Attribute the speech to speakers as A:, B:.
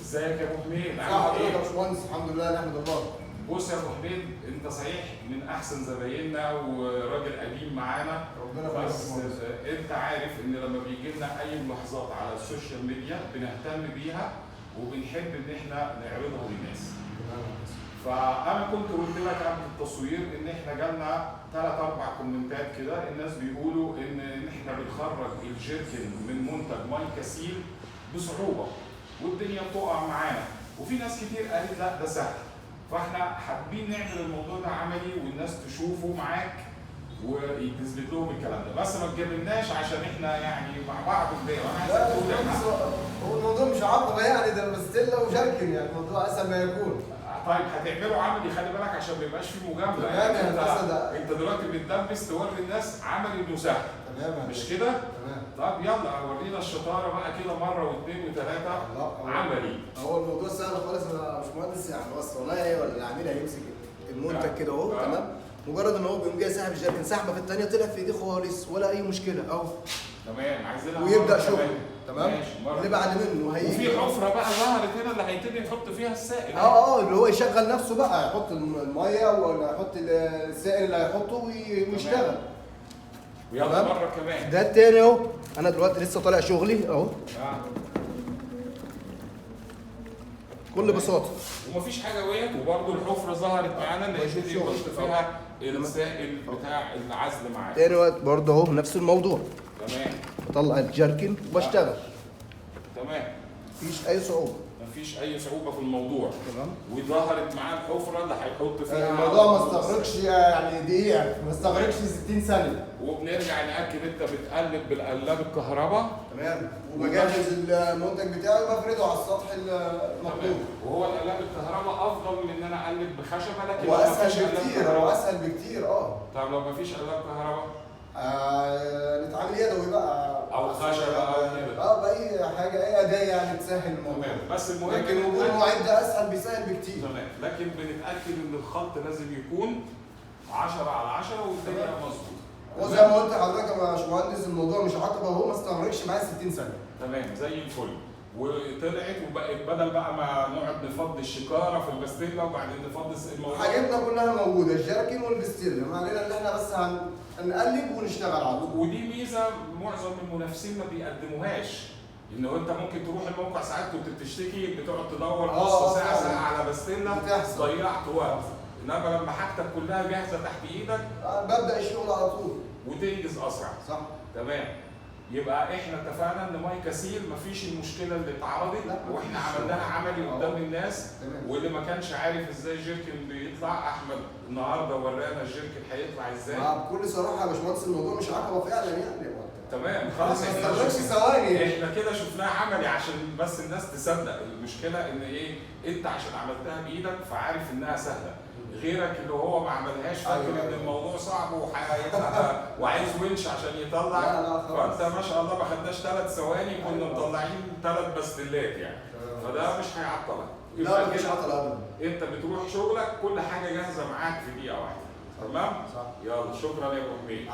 A: ازيك يا ابو حميد؟
B: عامل ايه؟ يا باشمهندس الحمد لله نحمد الله.
A: بص يا ابو حميد، انت صحيح من احسن زبايننا وراجل قديم معانا،
B: ربنا يبارك
A: بس انت عارف ان لما بيجي لنا اي ملاحظات على السوشيال ميديا بنهتم بيها وبنحب ان احنا نعرضها للناس. فانا كنت قلت لك قبل التصوير ان احنا جالنا 3-4 كومنتات كده، الناس بيقولوا ان احنا بنخرج الجيركن من منتج مايكاسيل بصعوبه والدنيا بتقع معانا، وفي ناس كتير قالت لا ده سهل. فاحنا حابين نعمل الموضوع ده عملي والناس تشوفه معاك ويثبت لهم الكلام ده، بس ما تجنناش عشان احنا يعني مع بعض كده. انا عايز اقول
B: هو الموضوع مش عقبه يعني، ده بستيلا وجركن، يعني الموضوع اسهل ما يكون.
A: طيب هتعملوا عملي، خلي بالك عشان ما يبقاش فيه مجامله.
B: يعني
A: انت دلوقتي بتدبس توري الناس عملي انه سهل،
B: تمام
A: مش كده؟
B: تمام.
A: طب يلا ورينا الشطاره بقى كده مره واثنين وثلاثه عملي.
B: هو الموضوع سهل خالص يا باشمهندس، يعني بس والله ايه، ولا العميل هيمسك المنتج كده اهو تمام، مجرد ان هو بيقوم جاي ساحب الجركن سحبه في الثانيه طلع في ايديه خالص ولا اي مشكله اهو.
A: تمام، عايزينها
B: ويبدا شغل تمام. اللي بعد منه
A: هيجي وفي حفره بقى ظهرت هنا اللي هيبتدي يحط فيها السائل.
B: اللي هو يشغل نفسه بقى، يحط الميه ولا يحط السائل اللي هيحطه ويشتغل.
A: ويلا مره كمان.
B: ده التاني اهو، انا دلوقتي لسه طالع شغلي اهو بكل بساطه،
A: ومفيش حاجه وقعت، وبرده الحفره ظهرت معانا اللي هيبتدي يحط فيها السائل بتاع العزل معاك.
B: تاني وقت برضه اهو نفس الموضوع.
A: تمام.
B: بطلع الجركن وبشتغل.
A: تمام.
B: مفيش اي صعوبه.
A: مفيش اي صعوبه في الموضوع.
B: تمام.
A: وظهرت معاه الحفره اللي هيحط فيها.
B: الموضوع ما استغرقش يعني دقيقه، ما استغرقش 60 ثانيه.
A: وبنرجع ناكد انت بتقلب بالقلاب الكهرباء.
B: تمام. وبجهز المنتج بتاعي وبفرده على السطح المطلوب.
A: وهو القلاب الكهرباء افضل من ان انا اقلب بخشبه، لكن
B: واسهل بكتير. واسهل بكتير
A: طب لو مفيش قلاب كهرباء؟
B: نتعامل يدوي بقى
A: او خشبه او كده.
B: باي حاجه، اي اداه يعني تسهل الموضوع.
A: تمام. بس المهم
B: لكن وجود معده اسهل بيسهل بكتير.
A: تمام. لكن بنتاكد ان الخط لازم يكون 10/10 والدنيا مظبوطه.
B: وزي ما قلت لحضرتك يا باشمهندس، الموضوع مش عقبه، هو ما استغرقش معايا 60 ثانيه.
A: تمام زي الفل. وطلعت وبقت بدل بقى ما نقعد نفضي الشكاره في البستيلا وبعدين نفضي الموضوع،
B: حاجاتنا كلها موجوده، الجركن والبستيلا، ما علينا ان احنا بس هنقلب ونشتغل على طول.
A: ودي ميزه معظم المنافسين ما بيقدموهاش، ان انت ممكن تروح الموقع ساعات كنت بتشتكي بتقعد تدور نص ساعه على بستيلا ضيعت وقت، انما لما حاجتك كلها جاهزه تحت ايدك
B: ببدا الشغل على طول
A: وتنجز اسرع.
B: صح.
A: تمام. يبقى احنا اتفقنا ان مايكاسيل مفيش المشكله اللي اتعرضت، واحنا عملناها عملي قدام الناس. واللي ما كانش عارف ازاي الجيركن بيطلع، احمد النهارده ورانا الجيركن هيطلع ازاي.
B: بكل صراحه يا باشمهندس الموضوع مش عقبه فعلا يعني.
A: تمام خلاص، احنا كده شفناها عملي عشان بس الناس تصدق. المشكله ان ايه، انت عشان عملتها بايدك فعارف انها سهله، غيرك اللي هو ما عملهاش فاكر ان الموضوع صعب وعايز winch عشان يطلع. فانت ما شاء الله ما خدناش 3 ثواني كنا مطلعين 3 بستلات يعني. فده مش هيعطلك.
B: لا مش هيعطل ابدا.
A: انت بتروح شغلك كل حاجه جاهزه معاك في دقيقه واحده. تمام؟
B: صح.
A: يلا شكرا يا ابو حميد.